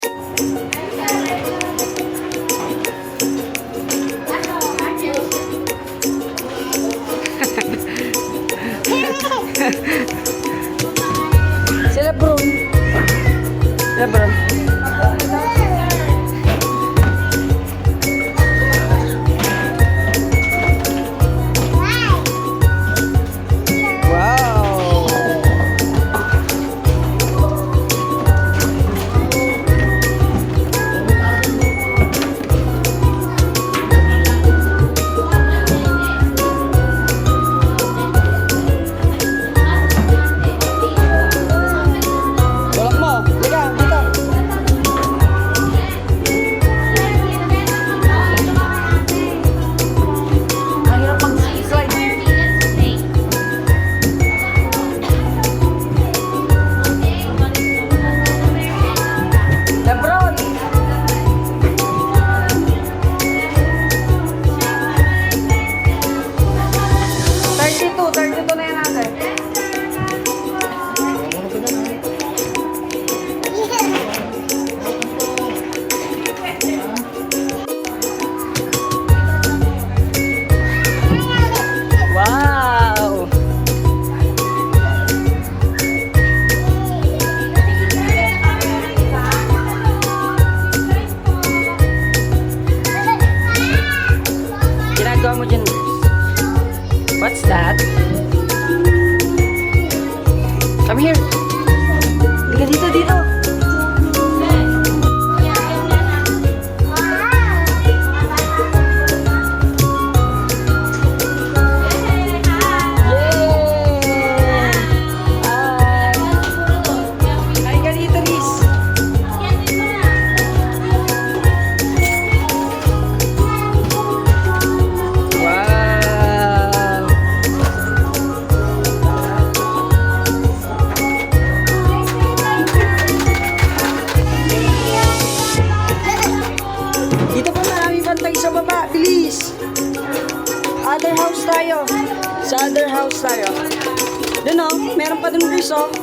Sila Bron. Sila Bron. What's that? Come here. Dito, dito, dito. Sa baba, bilis. Other house tayo. Sa other house tayo. Doon oh, meron pa dun Chris oh.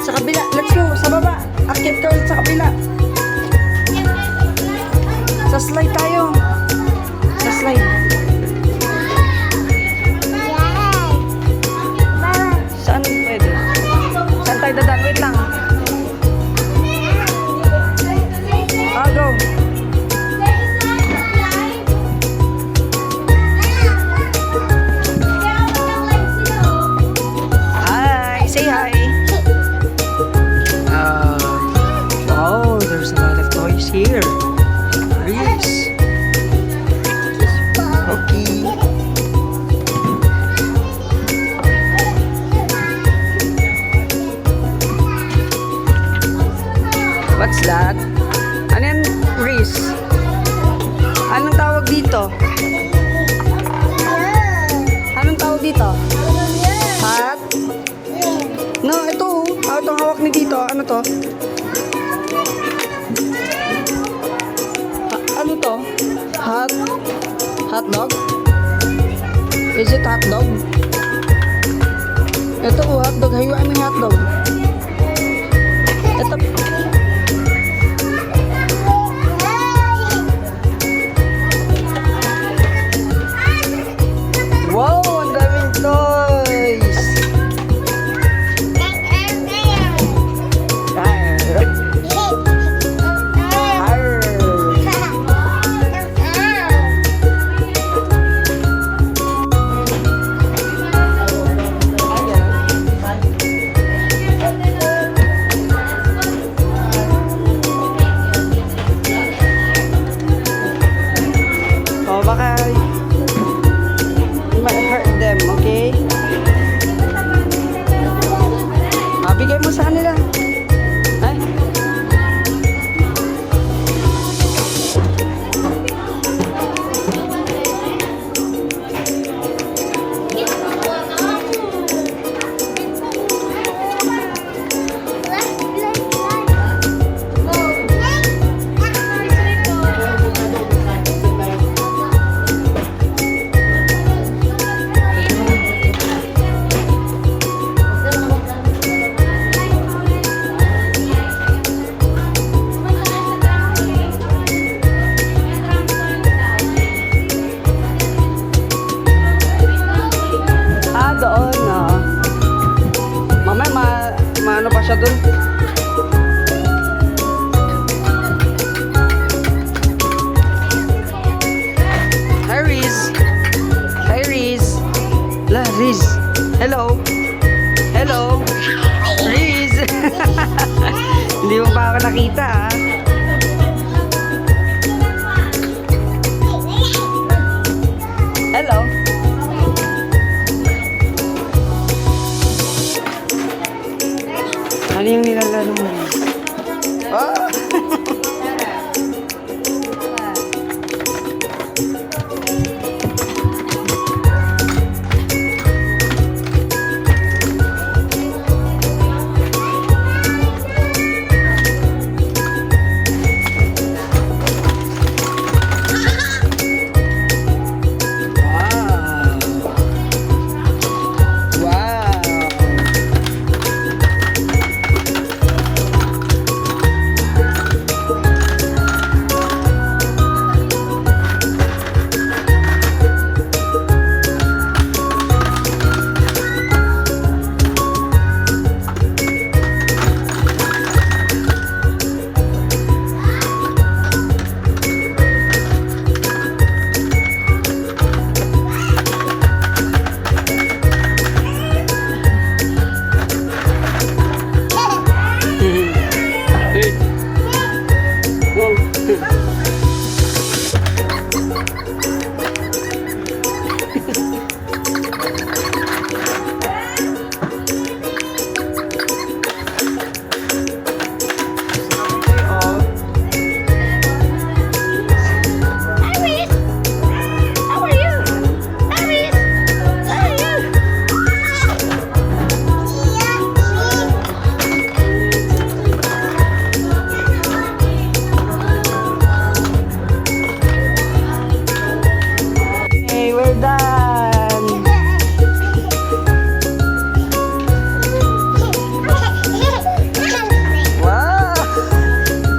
Sa kabila, let's go, sa baba. Akit ka ulit sa kabila. Sa slide tayo. Sa slide. Saan pwede? Saan tayo dadaan? Wait lang. Go. Say hi. Oh, there's a lot of toys here. Yes. Okay. What's that? Ano yan, Reese? Anong tawag dito? Anong tawag dito? Hat? No, ito. Itong hawak ni dito. Ano to? Ano to? Hot dog? Is it hot dog? Ito po, hot dog. Hayuan mo yung hot dog. Ito. Wow, ang daming toys. kita ah. Hello. Ano yung nilalaro mo? Oh!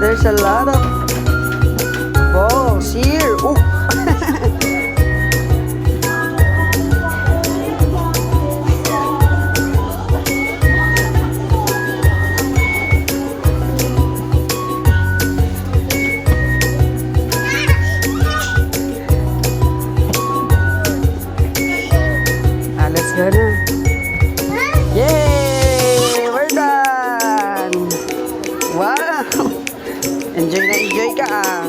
There's a lot of balls here. Ooh. Let's go na. Yay! We're done! Wow! Enjoy na enjoy ka ah.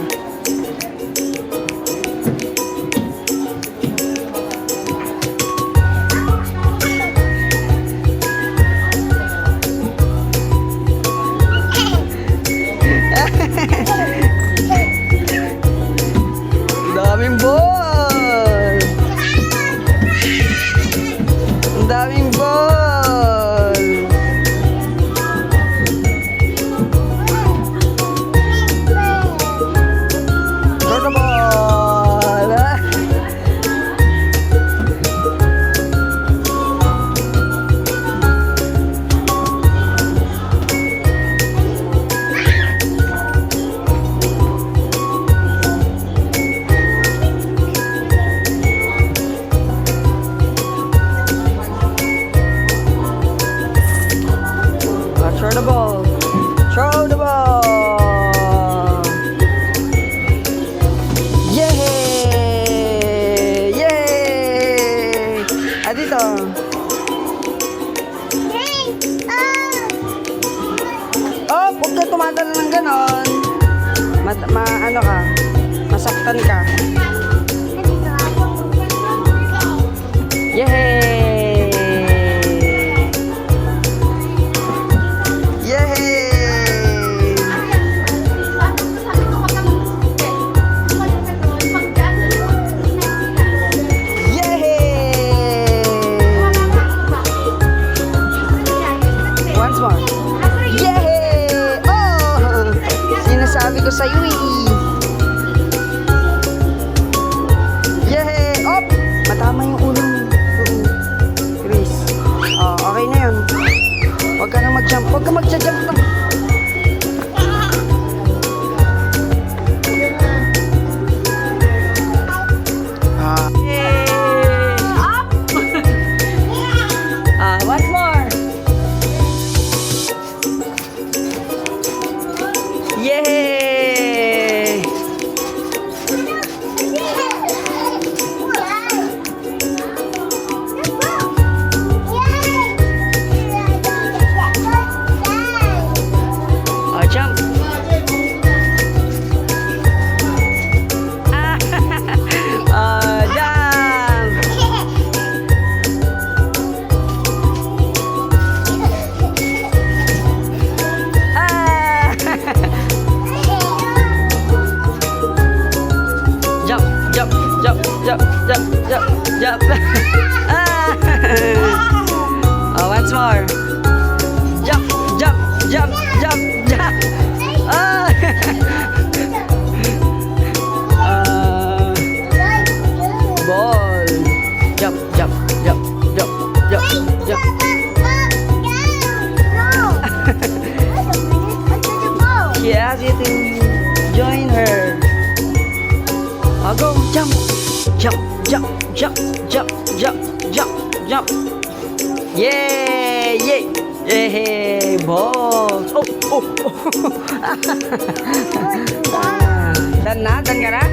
Daming ball! Ang daming ball! Throw the ball! Throw the ball! Throw the ball! Yay! Yay! Ah, dito. Oh, huwag ka tumatala ng ganon. Ano ka? Masaktan ka. Yay! Sabi ko sa'yo eh. Yay! Op! Matama yung ulo mo. Chris. Oh, okay na yun. Huwag ka na mag-jump. Huwag ka mag-jump na. Yay! Up! Once more. Yay! Jump. Ah. Oh, once more. Jump, jump, jump, jump, jump. Ah. Ball. Jump, jump, jump, jump, jump, jump. She asked you to join her. I'll go. Jump, jump, jump, jump, jump, jump, jump, jump. Yay! Yay! Yay! Balls! Oh! Oh! Ah, done na? Done ka na?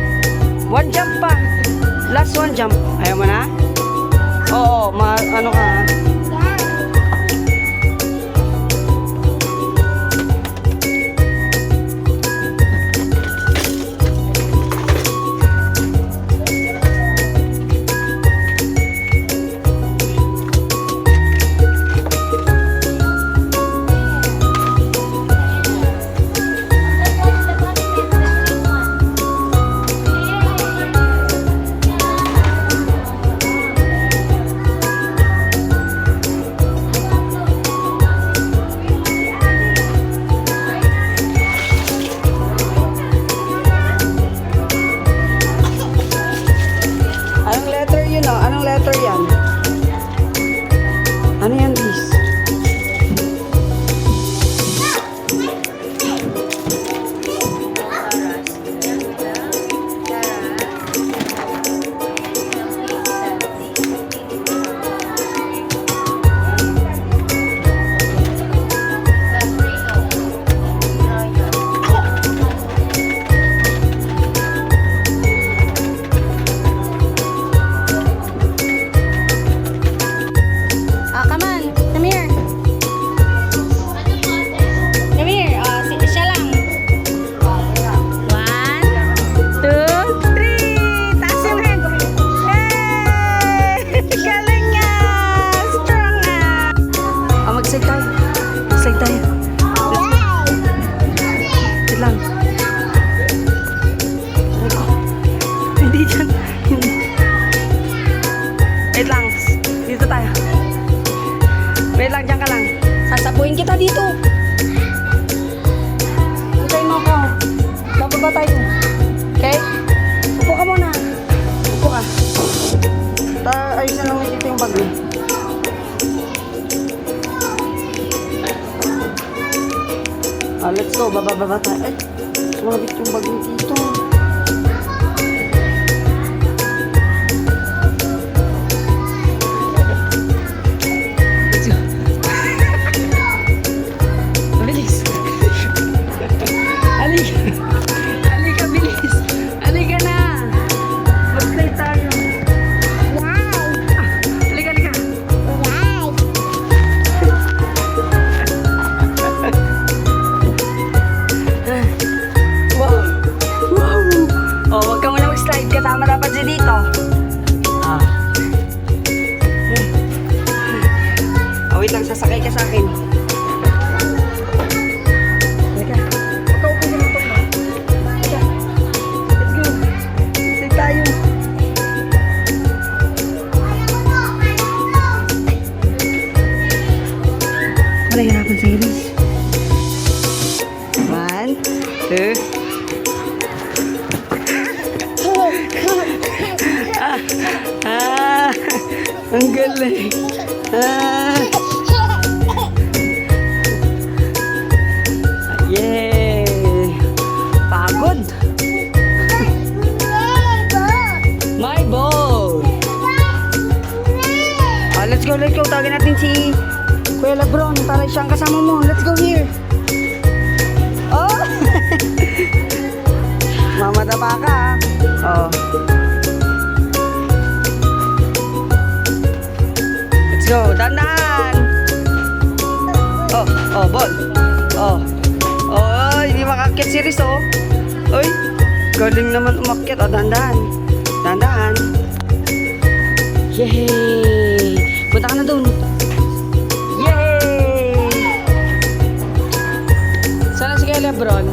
One jump pa. Last one jump. Ayaw mo na? Oo, ano ka? Anong letter yun, oh? Anong letter yan? Ano yan, Liz? Come on, come here. Come here. Siya lang. 1, 2, 3. Taas yung hand. Hey! Galing nga! Strong nga! Mag-slide tayo. Mag-slide tayo. Wait lang. Hindi dyan. Wait lang. Dito tayo. Wait lang, dyan ka lang. Sasabuhin kita dito. Hintay mo ako. Bababa tayo. Okay? Upo ka muna. Upo ka. Ayos na lang dito yung bag mo. Let's go. Baba tayo. Ay, sumabit yung bag mo dito. Let's go. Bilis. Halika. Halika, bilis. Halika na. Mag-slide tayo. Halika, halika. Wow. Wow. Oh, wag ka muna mag-slide. Kasama dapat siya dito. Oh, wait lang. Sasakay ka sa akin. Halika. Magkaupo ka na ito. Halika. Let's go. Slide tayo. Nahihirapan sa Iris. 1, 2. Ang galing. Yay! Pagod. My ball. Let's go, let's go. Tawagin natin si Kuya Lebron para siyang kasama mo. Let's go here. Oh! Mamadapa ka. Oh. Let's go. Dandan. Oh, ball. Oh. Oh, hindi makakit si Riz, oh. Uy, galing naman umakyat. Oh, dandan. Dandan. Yay! Punta ka na dun. Yay! Sana si Kuya Lebron?